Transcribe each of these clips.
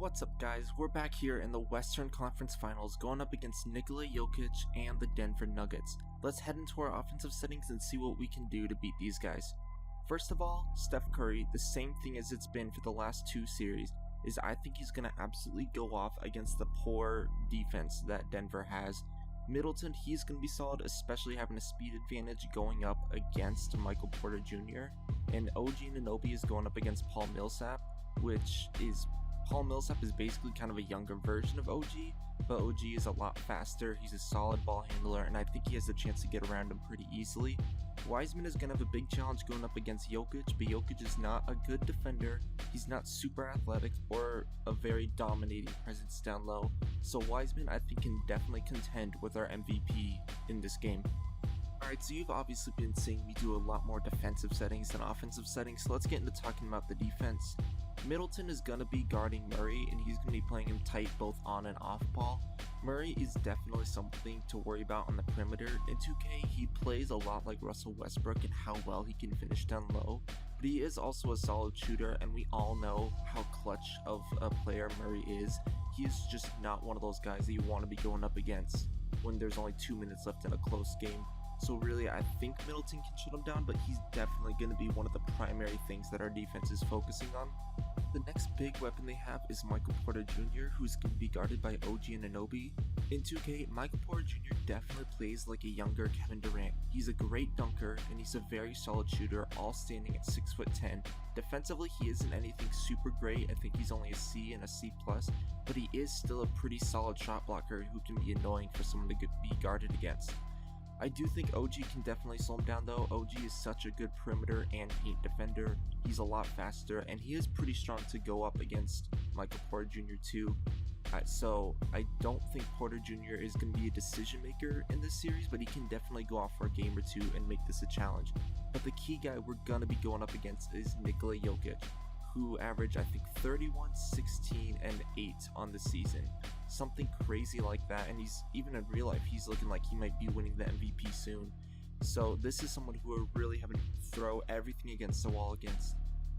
What's up, guys? We're back here in the Western Conference Finals going up against Nikola Jokic and the Denver Nuggets. Let's head into our offensive settings and see what we can do to beat these guys. First of all, Steph Curry, the same thing as it's been for the last two series, is I think he's going to absolutely go off against the poor defense that Denver has. Middleton, he's going to be solid, especially having a speed advantage going up against Michael Porter Jr. And OG Anunoby is going up against Paul Millsap, Paul Millsap is basically kind of a younger version of OG, but OG is a lot faster, he's a solid ball handler, and I think he has a chance to get around him pretty easily. Wiseman is going to have a big challenge going up against Jokic, but Jokic is not a good defender, he's not super athletic or a very dominating presence down low, so Wiseman I think can definitely contend with our MVP in this game. Alright, so you've obviously been seeing me do a lot more defensive settings than offensive settings, so let's get into talking about the defense. Middleton is going to be guarding Murray, and he's going to be playing him tight both on and off ball. Murray is definitely something to worry about on the perimeter. In 2K, he plays a lot like Russell Westbrook and how well he can finish down low, but he is also a solid shooter, and we all know how clutch of a player Murray is. He is just not one of those guys that you want to be going up against when there's only 2 minutes left in a close game. So really, I think Middleton can shut him down, but he's definitely going to be one of the primary things that our defense is focusing on. The next big weapon they have is Michael Porter Jr., who's going to be guarded by OG Anunoby. In 2K, Michael Porter Jr. definitely plays like a younger Kevin Durant. He's a great dunker, and he's a very solid shooter, all standing at 6'10". Defensively, he isn't anything super great. I think he's only a C and a C+, but he is still a pretty solid shot blocker who can be annoying for someone to be guarded against. I do think OG can definitely slow him down though. OG is such a good perimeter and paint defender. He's a lot faster, and he is pretty strong to go up against Michael Porter Jr. too. So I don't think Porter Jr. is going to be a decision maker in this series, but he can definitely go off for a game or two and make this a challenge. But the key guy we're going to be going up against is Nikola Jokic, who averaged I think 31, 16, and 8 on the season. Something crazy like that, and he's even in real life he's looking like he might be winning the MVP soon. So this is someone who we're really having to throw everything against the wall against.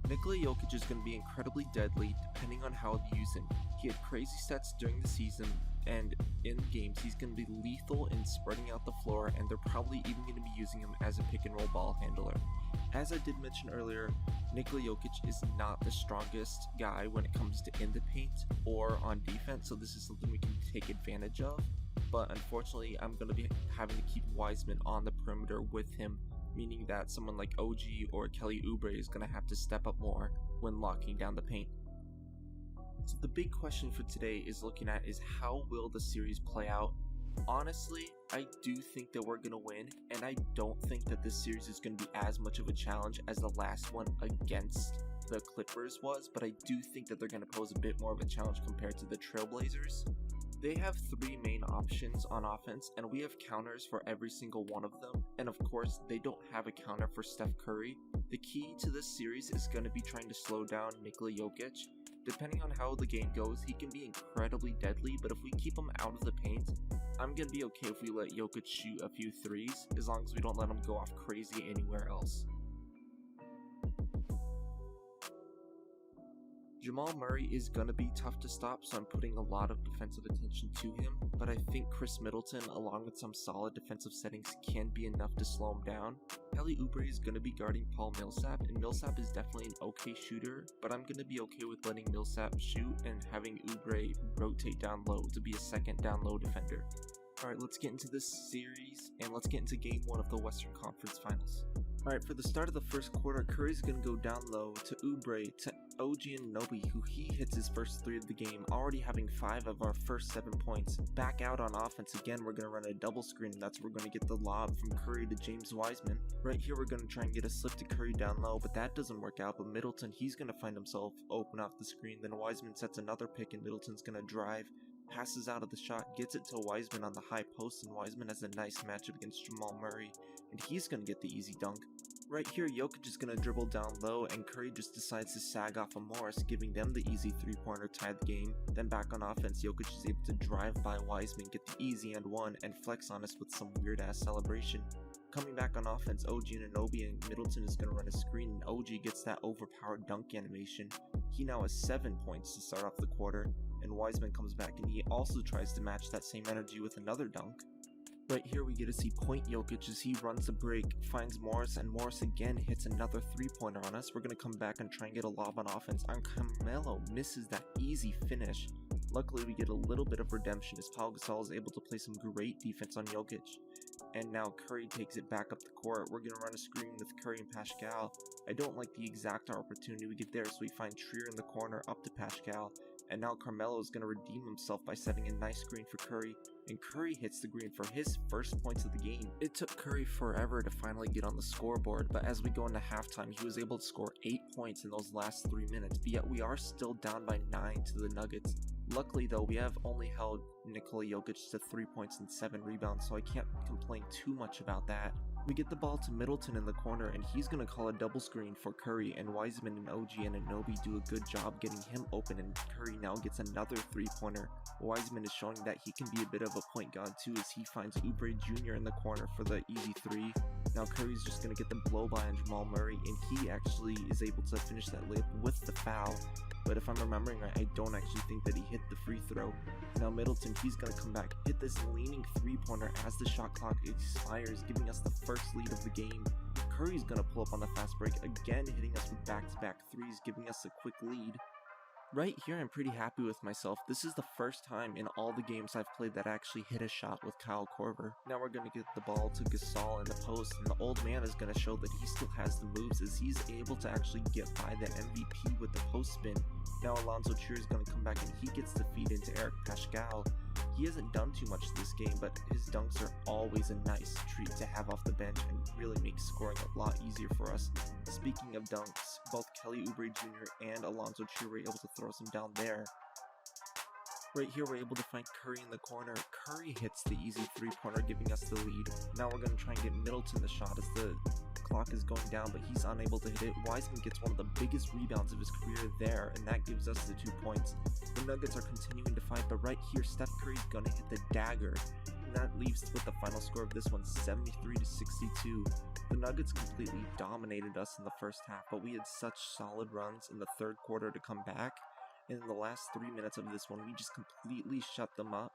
Nikola Jokic is going to be incredibly deadly depending on how you use him. He had crazy stats during the season, and in games he's going to be lethal in spreading out the floor, and they're probably even going to be using him as a pick and roll ball handler. As I did mention earlier, Nikola Jokic is not the strongest guy when it comes to in the paint or on defense, so this is something we can take advantage of. But unfortunately, I'm going to be having to keep Wiseman on the perimeter with him, meaning that someone like OG or Kelly Oubre is going to have to step up more when locking down the paint. So the big question for today is how will the series play out? Honestly, I do think that we're going to win, and I don't think that this series is going to be as much of a challenge as the last one against the Clippers was, but I do think that they're going to pose a bit more of a challenge compared to the Trailblazers. They have three main options on offense, and we have counters for every single one of them, and of course, they don't have a counter for Steph Curry. The key to this series is going to be trying to slow down Nikola Jokic. Depending on how the game goes, he can be incredibly deadly, but if we keep him out of the paint, I'm going to be okay if we let Jokic shoot a few threes, as long as we don't let him go off crazy anywhere else. Jamal Murray is going to be tough to stop, so I'm putting a lot of defensive attention to him, but I think Khris Middleton, along with some solid defensive settings, can be enough to slow him down. Kelly Oubre is going to be guarding Paul Millsap, and Millsap is definitely an okay shooter, but I'm going to be okay with letting Millsap shoot and having Oubre rotate down low to be a second down low defender. Alright, let's get into this series, and let's get into game 1 of the Western Conference Finals. Alright, for the start of the first quarter, Curry's going to go down low to Oubre, to OG Anunoby, who he hits his first 3 of the game, already having 5 of our first 7 points. Back out on offense again, we're going to run a double screen, and that's where we're going to get the lob from Curry to James Wiseman. Right here, we're going to try and get a slip to Curry down low, but that doesn't work out, but Middleton, he's going to find himself open off the screen, then Wiseman sets another pick, and Middleton's going to drive, passes out of the shot, gets it to Wiseman on the high post, and Wiseman has a nice matchup against Jamal Murray, and he's going to get the easy dunk. Right here, Jokic is going to dribble down low, and Curry just decides to sag off of Morris, giving them the easy 3-pointer tie the game. Then back on offense, Jokic is able to drive by Wiseman, get the easy and one, and flex on us with some weird ass celebration. Coming back on offense, OG Anunoby and Middleton is going to run a screen, and OG gets that overpowered dunk animation. He now has 7 points to start off the quarter, and Wiseman comes back and he also tries to match that same energy with another dunk. Right here we get to see Point Jokic as he runs a break, finds Morris, and Morris again hits another 3-pointer on us. We're going to come back and try and get a lob on offense, and Carmelo misses that easy finish. Luckily we get a little bit of redemption as Pau Gasol is able to play some great defense on Jokic. And now Curry takes it back up the court. We're going to run a screen with Curry and Pascal. I don't like the exact opportunity we get there, so we find Trier in the corner up to Pascal. And now Carmelo is going to redeem himself by setting a nice screen for Curry, and Curry hits the green for his first points of the game. It took Curry forever to finally get on the scoreboard, but as we go into halftime, he was able to score 8 points in those last 3 minutes, but yet we are still down by 9 to the Nuggets. Luckily though, we have only held Nikola Jokic to 3 points and 7 rebounds, so I can't complain too much about that. We get the ball to Middleton in the corner, and he's going to call a double screen for Curry, and Wiseman and OG Anunoby do a good job getting him open, and Curry now gets another 3-pointer. Wiseman is showing that he can be a bit of a point guard too, as he finds Oubre Jr. in the corner for the easy 3. Now Curry's just going to get the blow by on Jamal Murray, and he actually is able to finish that layup with the foul. But if I'm remembering right, I don't actually think that he hit the free throw. Now Middleton, he's going to come back, hit this leaning 3-pointer as the shot clock expires, giving us the first lead of the game. Curry's going to pull up on the fast break, again hitting us with back-to-back threes, giving us a quick lead. Right here, I'm pretty happy with myself. This is the first time in all the games I've played that I actually hit a shot with Kyle Korver. Now we're going to get the ball to Gasol in the post, and the old man is going to show that he still has the moves as he's able to actually get by the MVP with the post spin. Now Alonzo Trier is going to come back and he gets the feed into Eric Pascal. He hasn't done too much this game, but his dunks are always a nice treat to have off the bench and really makes scoring a lot easier for us. Speaking of dunks, both Kelly Oubre Jr. and Alonzo Trier were able to throw some down there. Right here we're able to find Curry in the corner. Curry hits the easy 3-pointer, giving us the lead. Now we're going to try and get Middleton the shot as the clock is going down, but he's unable to hit it. Wiseman gets one of the biggest rebounds of his career there, and that gives us the 2 points. The Nuggets are continuing to fight, but right here Steph Curry's going to hit the dagger, and that leaves with the final score of this one 73-62. The Nuggets completely dominated us in the first half, but we had such solid runs in the third quarter to come back. And in the last 3 minutes of this one, we just completely shut them up,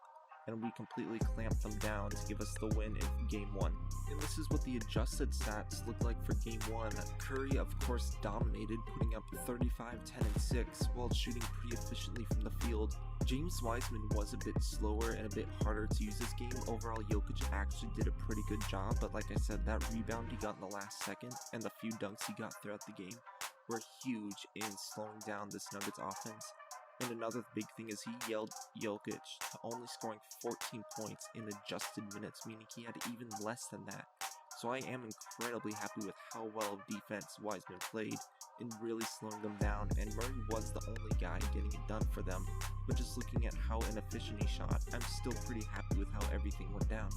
and we completely clamped them down to give us the win in Game 1. And this is what the adjusted stats look like for Game 1. Curry, of course, dominated, putting up 35, 10, and 6, while shooting pretty efficiently from the field. James Wiseman was a bit slower and a bit harder to use this game. Overall, Jokic actually did a pretty good job, but like I said, that rebound he got in the last second, and the few dunks he got throughout the game, were huge in slowing down this Nuggets offense. And another big thing is he yelled Jokic to only scoring 14 points in adjusted minutes, meaning he had even less than that. So I am incredibly happy with how well of defense Wiseman played in really slowing them down, and Murray was the only guy getting it done for them. But just looking at how inefficient he shot, I'm still pretty happy with how everything went down.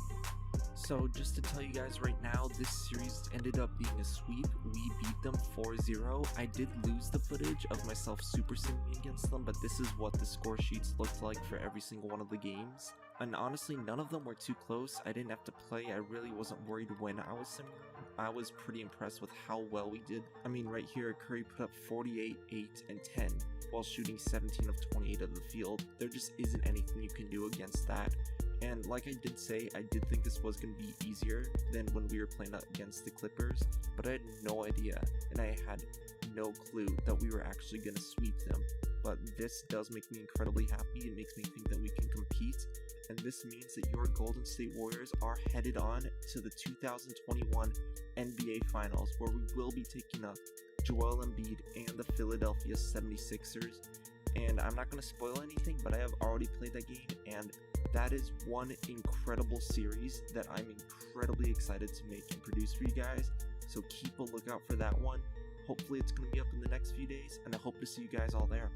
So just to tell you guys right now, this series ended up being a sweep. We beat them 4-0. I did lose the footage of myself super simming against them, but this is what the score sheets looked like for every single one of the games. And honestly, none of them were too close. I didn't have to play. I really wasn't worried when I was simming. I was pretty impressed with how well we did. I mean, right here, Curry put up 48, 8, and 10 while shooting 17 of 28 of the field. There just isn't anything you can do against that. And like I did say, I did think this was going to be easier than when we were playing against the Clippers, but I had no idea, and I had no clue that we were actually going to sweep them. But this does make me incredibly happy. It makes me think that we can compete, and this means that your Golden State Warriors are headed on to the 2021 NBA Finals, where we will be taking up Joel Embiid and the Philadelphia 76ers. And I'm not going to spoil anything, but I have already played that game, and that is one incredible series that I'm incredibly excited to make and produce for you guys. So keep a lookout for that one. Hopefully it's going to be up in the next few days, and I hope to see you guys all there.